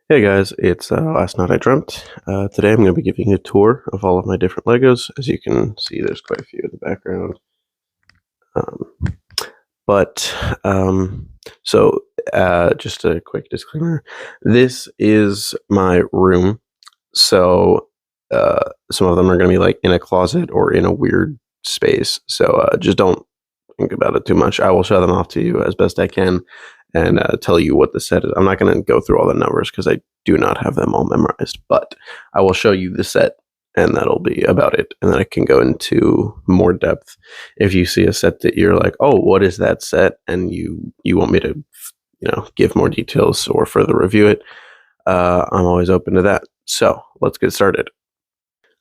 Hey guys, it's Last Night I Dreamt. Today I'm going to be giving you a tour of all of my different Legos. As you can see, there's quite a few in the background. Um, but, so just a quick disclaimer. This is my room. So some of them are going to be like in a closet or in a weird space. So just don't think about it too much. I will show them off to you as best I can and tell you what the set is. I'm not going to go through all the numbers because I do not have them all memorized, but I will show you the set and that'll be about it. And then I can go into more depth if you see a set that you're like, oh, what is that set? And you want me to, give more details or further review it. I'm always open to that. So let's get started.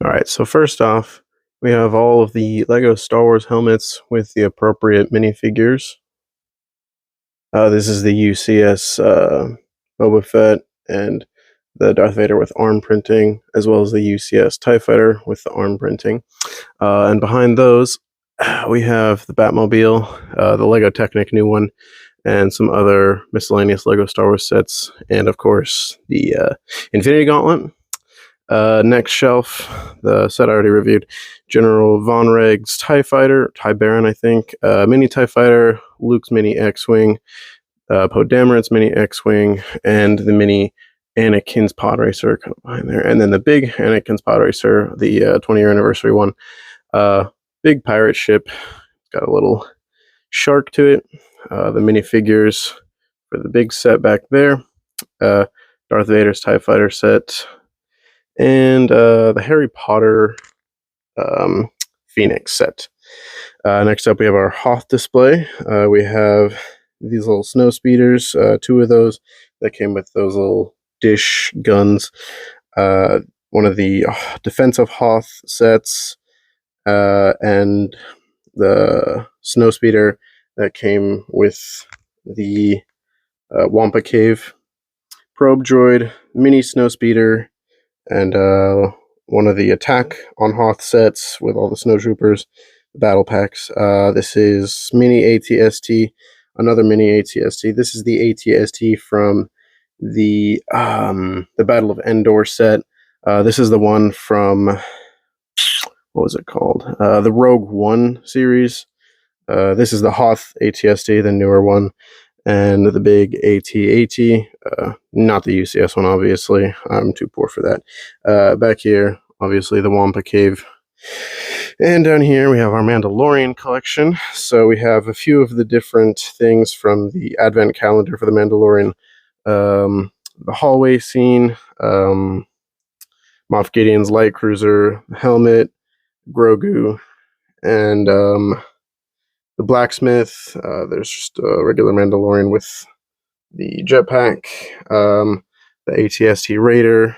All right. So first off, we have all of the Lego Star Wars helmets with the appropriate minifigures. This is the UCS Boba Fett and the Darth Vader with arm printing, as well as the UCS TIE Fighter with the arm printing. And behind those, we have the Batmobile, the Lego Technic new one, and some other miscellaneous Lego Star Wars sets, and of course the Infinity Gauntlet. Next shelf, the set I already reviewed, General Von Reg's TIE Fighter, TIE Baron, I think, Mini TIE Fighter, Luke's Mini X-Wing, Poe Dameron's Mini X-Wing, and the Mini Anakin's Pod Racer kind of behind there. And then the big Anakin's Pod Racer, the 20-year anniversary one. Big pirate ship, got a little shark to it. The minifigures for the big set back there. Darth Vader's TIE Fighter set. And the Harry Potter Phoenix set. Next up, we have our Hoth display. We have these little snow speeders, two of those that came with those little dish guns. One of the defensive Hoth sets, and the snow speeder that came with the Wampa Cave probe droid, mini snow speeder, and one of the attack on Hoth sets with all the snowtroopers, battle packs. This is mini ATST, another mini ATST. This is the ATST from the Battle of Endor set. This is the one from, what was it called? The Rogue One series. This is the Hoth ATST, the newer one. And the big AT-AT, not the UCS one, obviously. I'm too poor for that. Back here, obviously, the Wampa Cave. And down here, we have our Mandalorian collection. So we have a few of the different things from the Advent calendar for the Mandalorian. The hallway scene, Moff Gideon's light cruiser, helmet, Grogu, and the blacksmith. There's just a regular Mandalorian with the jetpack, the ATST Raider,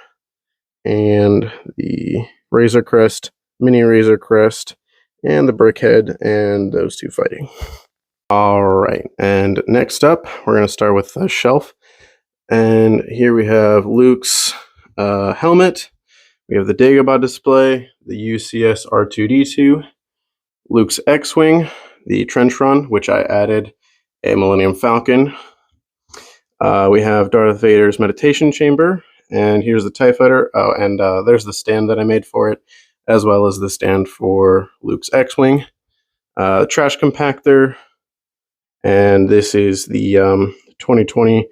and the Razor Crest, mini Razor Crest, and the Brickhead, and those two fighting. All right, and next up, we're going to start with the shelf. And here we have Luke's helmet. We have the Dagobah display, the UCS R2-D2, Luke's X-Wing, the Trench Run, which I added a Millennium Falcon. We have Darth Vader's Meditation Chamber, and here's the TIE Fighter. Oh, and there's the stand that I made for it, as well as the stand for Luke's X-Wing. Trash compactor, and this is the 2020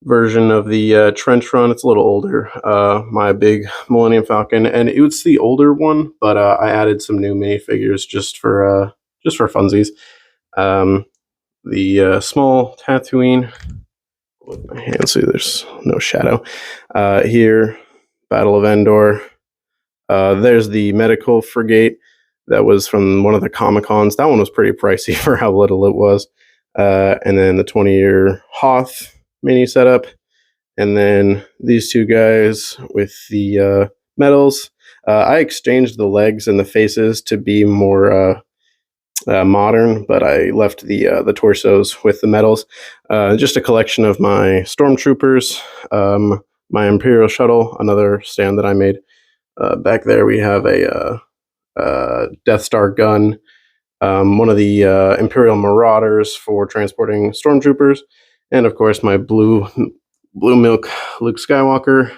version of the Trench Run. It's a little older. My big Millennium Falcon, and it was the older one, but I added some new minifigures just for funsies. The small Tatooine. With my hand, see there's no shadow. Here, Battle of Endor. There's the medical frigate that was from one of the Comic-Cons. That one was pretty pricey for how little it was. And then the 20-year Hoth mini setup, and then these two guys with the medals. I exchanged the legs and the faces to be more modern, but I left the torsos with the medals. Just a collection of my stormtroopers, my Imperial Shuttle, another stand that I made. Back there we have a Death Star gun, one of the Imperial Marauders for transporting stormtroopers, and of course my blue Blue Milk Luke Skywalker,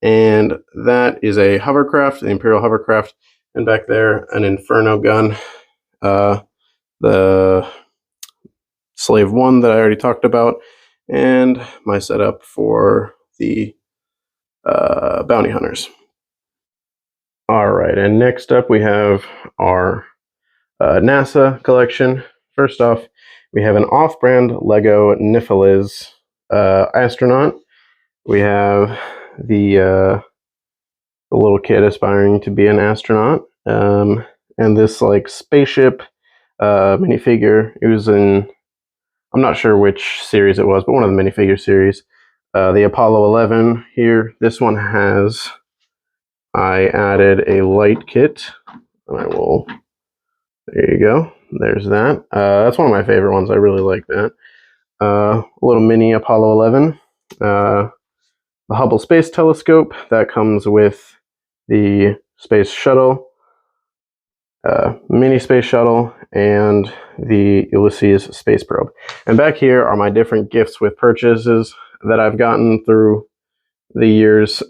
and that is a hovercraft, the Imperial hovercraft, and back there an Inferno gun, the Slave 1 that I already talked about, and my setup for the bounty hunters. All right, and next up we have our NASA collection. First off, we have an off-brand Lego Nifaliz astronaut. We have the little kid aspiring to be an astronaut, and this like spaceship minifigure. It was in, I'm not sure which series it was, but one of the minifigure series. The Apollo 11 here. This one has, I added a light kit. I will, there you go. There's that. That's one of my favorite ones. I really like that. A little mini Apollo 11. The Hubble Space Telescope. That comes with the Space Shuttle, mini Space Shuttle, and the Ulysses Space Probe. And back here are my different gifts with purchases that I've gotten through the years.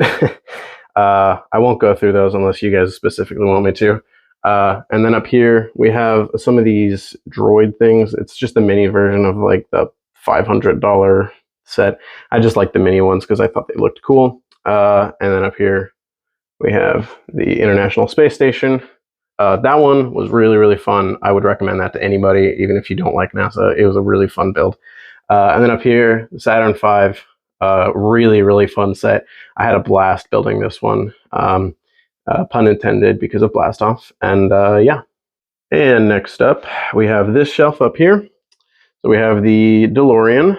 I won't go through those unless you guys specifically want me to. And then up here, we have some of these droid things. It's just a mini version of like the $500 set. I just like the mini ones because I thought they looked cool. And then up here, we have the International Space Station. That one was really, really fun. I would recommend that to anybody, even if you don't like NASA. It was a really fun build. And then up here, Saturn V, really, really fun set. I had a blast building this one. Pun intended, because of blast off. And yeah. And next up, we have this shelf up here. So we have the DeLorean.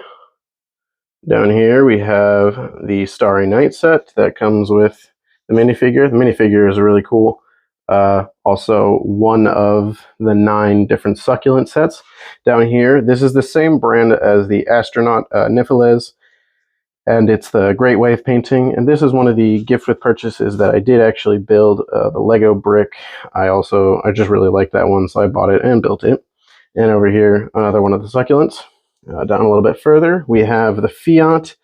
Down here, we have the Starry Night set that comes with the minifigure. The minifigure is really cool. Also, one of the 9 different succulent sets. Down here, this is the same brand as the astronaut Nifaliz, and it's the Great Wave painting. And this is one of the gift with purchases that I did actually build, the Lego brick. I just really liked that one, so I bought it and built it. And over here, another one of the succulents. Down a little bit further, we have the Fiat,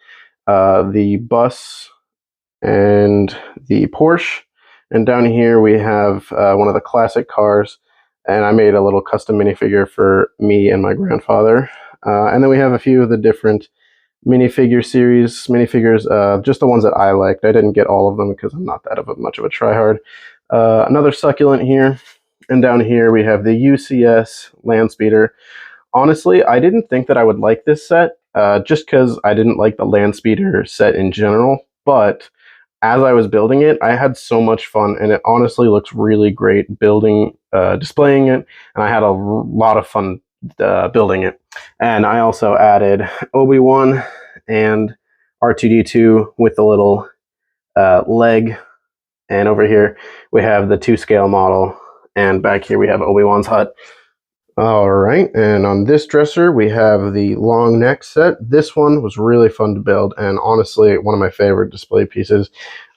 the bus, and the Porsche. And down here we have one of the classic cars, and I made a little custom minifigure for me and my grandfather. And then we have a few of the different minifigures, just the ones that I liked. I didn't get all of them because I'm not that much of a tryhard. Another succulent here, and down here we have the UCS Land Speeder. Honestly, I didn't think that I would like this set, just because I didn't like the Land Speeder set in general, but as I was building it, I had so much fun, and it honestly looks really great displaying it, and I had a lot of fun building it. And I also added Obi-Wan and R2-D2 with the little leg, and over here we have the 2-scale model, and back here we have Obi-Wan's hut. All right, and on this dresser, we have the long neck set. This one was really fun to build, and honestly, one of my favorite display pieces.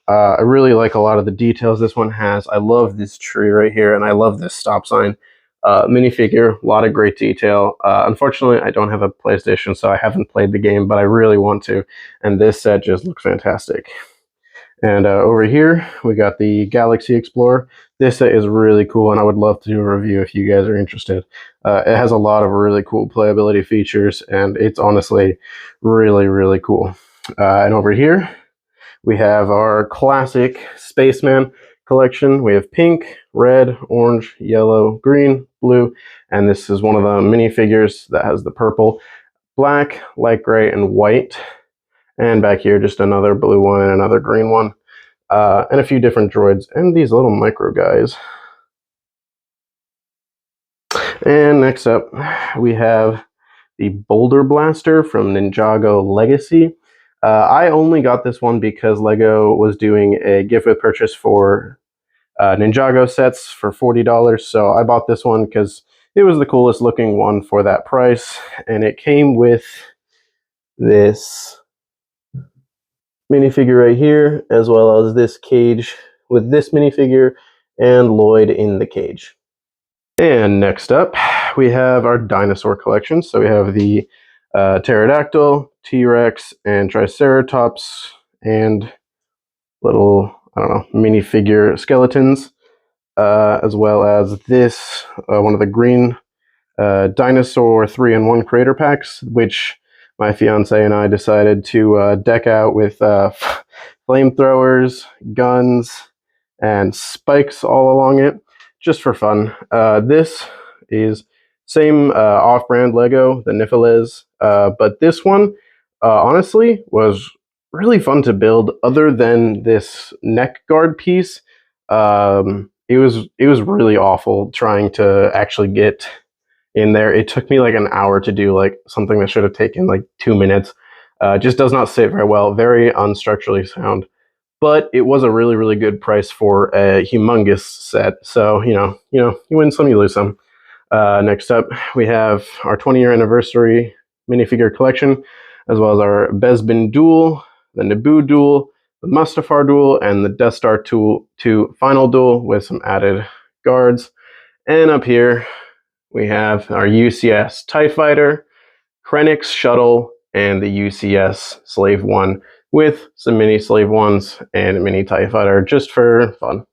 I really like a lot of the details this one has. I love this tree right here, and I love this stop sign. Minifigure, a lot of great detail. Unfortunately, I don't have a PlayStation, so I haven't played the game, but I really want to, and this set just looks fantastic. And over here, we got the Galaxy Explorer. This set is really cool, and I would love to do a review if you guys are interested. It has a lot of really cool playability features, and it's honestly really, really cool. And over here, we have our classic Spaceman collection. We have pink, red, orange, yellow, green, blue, and this is one of the minifigures that has the purple, black, light gray, and white. And back here, just another blue one and another green one. And a few different droids and these little micro guys. And next up, we have the Boulder Blaster from Ninjago Legacy. I only got this one because Lego was doing a gift with purchase for Ninjago sets for $40. So I bought this one because it was the coolest looking one for that price. And it came with this minifigure right here, as well as this cage with this minifigure and Lloyd in the cage. And next up, we have our Dinosaur Collection. So we have the Pterodactyl, T-Rex, and Triceratops, and little, I don't know, minifigure skeletons, as well as this, one of the green Dinosaur 3-in-1 creator packs, which my fiance and I decided to deck out with flamethrowers, guns, and spikes all along it, just for fun. This is same off-brand Lego, the Nifiles, but this one, honestly, was really fun to build. Other than this neck guard piece, it was really awful trying to actually get in there. It took me like an hour to do like something that should have taken like 2 minutes. Just does not sit very well. Very unstructurally sound. But it was a really, really good price for a humongous set. So, you win some, you lose some. Next up, we have our 20-year anniversary minifigure collection, as well as our Bespin Duel, the Naboo Duel, the Mustafar Duel, and the Death Star 2 Final Duel with some added guards. And up here, we have our UCS TIE Fighter, Krenix Shuttle, and the UCS Slave 1 with some mini Slave 1s and a mini TIE Fighter just for fun.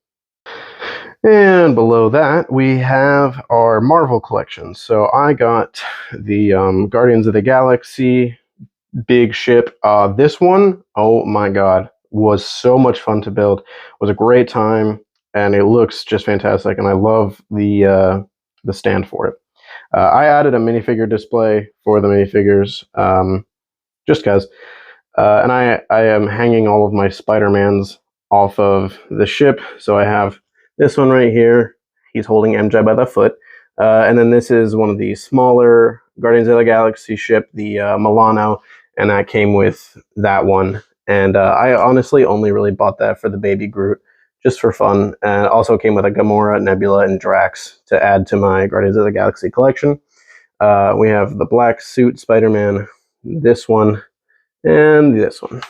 And below that, we have our Marvel collection. So I got the Guardians of the Galaxy big ship. This one, oh my god, was so much fun to build. It was a great time, and it looks just fantastic, and I love the stand for it. I added a minifigure display for the minifigures, just because. And I am hanging all of my Spider-Mans off of the ship. So I have this one right here. He's holding MJ by the foot. And then this is one of the smaller Guardians of the Galaxy ship, the Milano. And that came with that one. And I honestly only really bought that for the baby Groot, just for fun. And it also came with a Gamora, Nebula, and Drax to add to my Guardians of the Galaxy collection. We have the black suit Spider-Man, this one, and this one,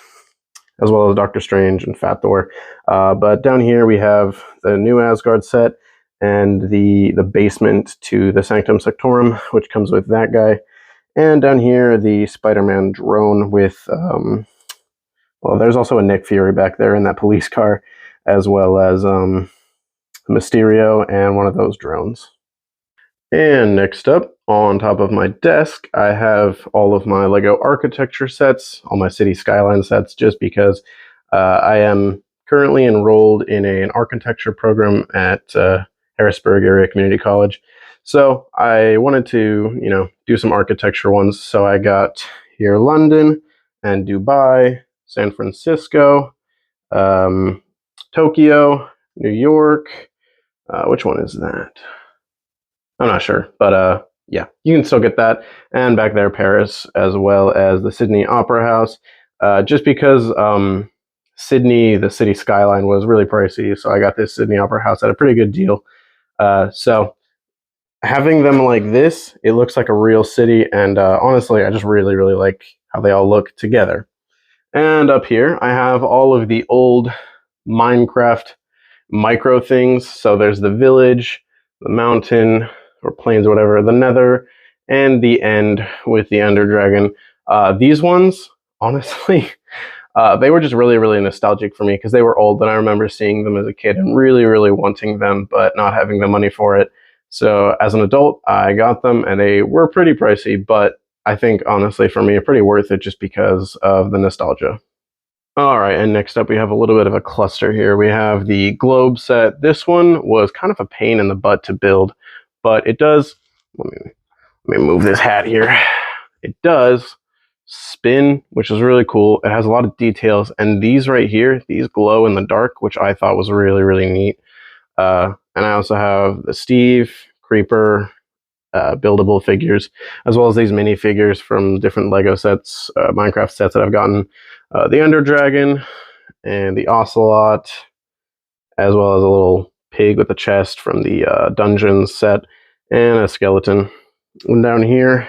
as well as Doctor Strange and Fat Thor. But down here we have the new Asgard set and the basement to the Sanctum Sanctorum, which comes with that guy. And down here, the Spider-Man drone with, well, there's also a Nick Fury back there in that police car, as well as Mysterio and one of those drones. And next up, on top of my desk, I have all of my LEGO architecture sets, all my city skyline sets, just because I am currently enrolled in an architecture program at Harrisburg Area Community College. So I wanted to, do some architecture ones. So I got here London and Dubai, San Francisco, Tokyo, New York. Which one is that? I'm not sure, but yeah, you can still get that. And back there, Paris, as well as the Sydney Opera House. Just because Sydney, the city skyline, was really pricey, so I got this Sydney Opera House at a pretty good deal. So having them like this, it looks like a real city, and honestly, I just really, really like how they all look together. And up here, I have all of the old Minecraft micro things. So there's the village, the mountain, or plains, or whatever, the nether, and the end with the ender dragon. These ones, honestly, they were just really, really nostalgic for me because they were old, and I remember seeing them as a kid and really, really wanting them, but not having the money for it. So as an adult, I got them, and they were pretty pricey, but I think, honestly, for me, pretty worth it just because of the nostalgia. All right, and next up we have a little bit of a cluster here. We have the globe set. This one was kind of a pain in the butt to build, but it does, let me move this hat here. It does spin, which is really cool. It has a lot of details, and these right here, these glow in the dark, which I thought was really, really neat. And I also have the Steve, Creeper, buildable figures, as well as these mini figures from different Lego sets, Minecraft sets that I've gotten. The Ender Dragon and the Ocelot, as well as a little pig with a chest from the Dungeons set, and a skeleton. And down here,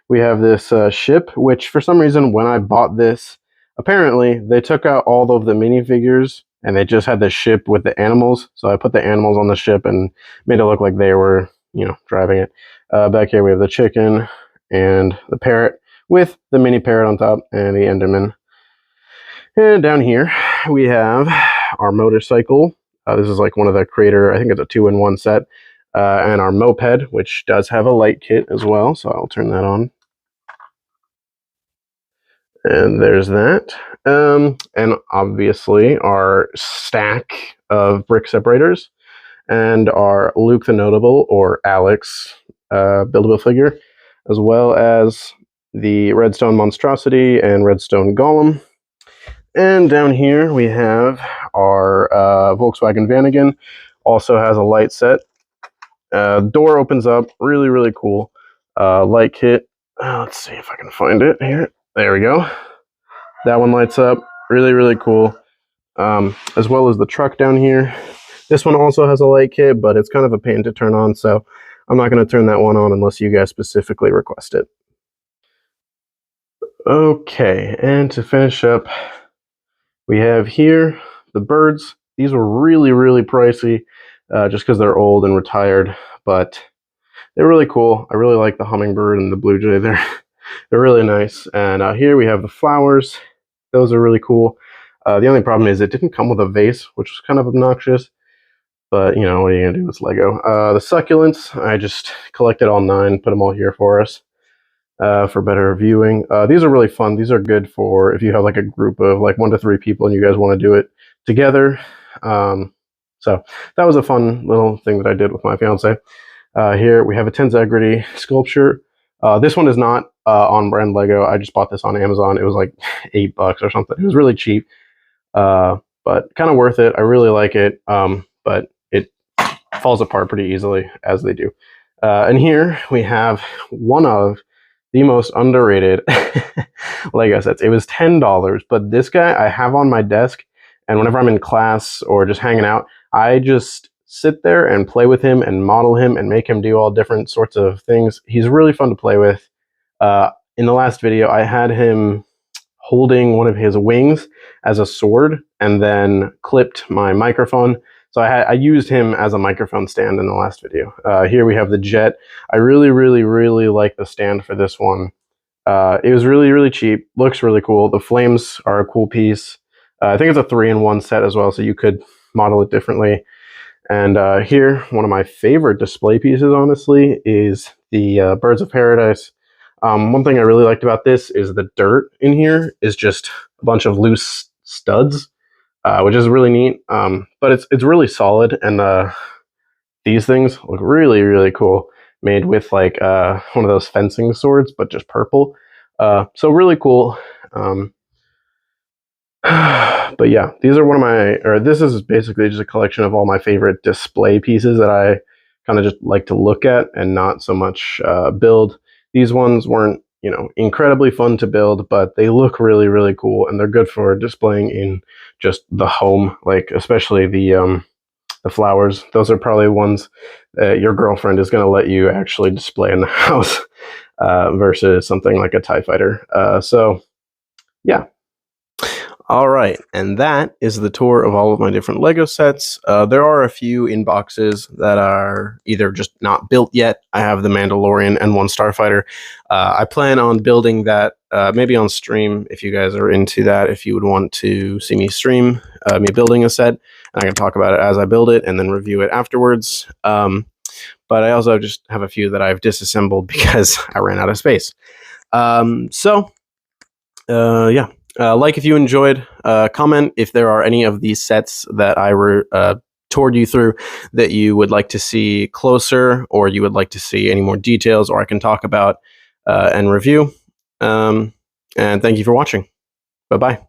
we have this ship, which for some reason, when I bought this, apparently they took out all of the minifigures and they just had the ship with the animals. So I put the animals on the ship and made it look like they were, driving it. Back here we have the chicken and the parrot, with the mini parrot on top and the Enderman. And down here we have our motorcycle. This is like one of the creator, I think it's a 2-in-1 set. And our moped, which does have a light kit as well, so I'll turn that on. And there's that. And obviously our stack of brick separators and our Luke the Notable, or Alex, buildable figure, as well as the Redstone Monstrosity and Redstone Golem. And down here we have our Volkswagen Vanagon. Also has a light set. Door opens up, really, really cool. Light kit. Let's see if I can find it here. There we go. That one lights up, really, really cool. As well as the truck down here. This one also has a light kit, but it's kind of a pain to turn on, so I'm not going to turn that one on unless you guys specifically request it. Okay, and to finish up, we have here the birds. These were really, really pricey, just because they're old and retired, but they're really cool. I really like the hummingbird and the blue jay. They're really nice. And here we have the flowers. Those are really cool. The only problem is it didn't come with a vase, which was kind of obnoxious. But, you know, what are you going to do? It's Lego. The succulents, I just collected all 9, put them all here for us for better viewing. These are really fun. These are good for if you have like a group of like 1 to 3 people and you guys want to do it together. So that was a fun little thing that I did with my fiance. Here we have a Tensegrity sculpture. This one is not on brand Lego. I just bought this on Amazon. It was like $8 or something. It was really cheap, but kind of worth it. I really like it, but it falls apart pretty easily, as they do. And here we have one of the most underrated Lego sets. It was $10, but this guy I have on my desk, and whenever I'm in class or just hanging out, I just sit there and play with him and model him and make him do all different sorts of things. He's really fun to play with. In the last video, I had him holding one of his wings as a sword and then clipped my microphone. So I used him as a microphone stand in the last video. Here we have the jet. I really, really, really like the stand for this one. It was really, really cheap. Looks really cool. The flames are a cool piece. I think it's a 3-in-1 set as well, so you could model it differently. And here, one of my favorite display pieces, honestly, is the Birds of Paradise. One thing I really liked about this is the dirt in here is just a bunch of loose studs, which is really neat. But it's really solid, and these things look really, really cool. Made with like one of those fencing swords, but just purple. So really cool. But yeah, these are one of my, or this is basically just a collection of all my favorite display pieces that I kind of just like to look at and not so much build. These ones weren't, you know, incredibly fun to build, but they look really, really cool, and they're good for displaying in just the home, like especially the flowers. Those are probably ones that your girlfriend is going to let you actually display in the house versus something like a TIE fighter. So yeah. All right, and that is the tour of all of my different Lego sets. There are a few in boxes that are either just not built yet. I have the Mandalorian and one Starfighter. I plan on building that maybe on stream if you guys are into that, if you would want to see me stream me building a set. And I can talk about it as I build it and then review it afterwards. But I also just have a few that I've disassembled because I ran out of space. Yeah. Like if you enjoyed, comment if there are any of these sets that I toured you through that you would like to see closer, or you would like to see any more details, or I can talk about and review. And thank you for watching. Bye-bye.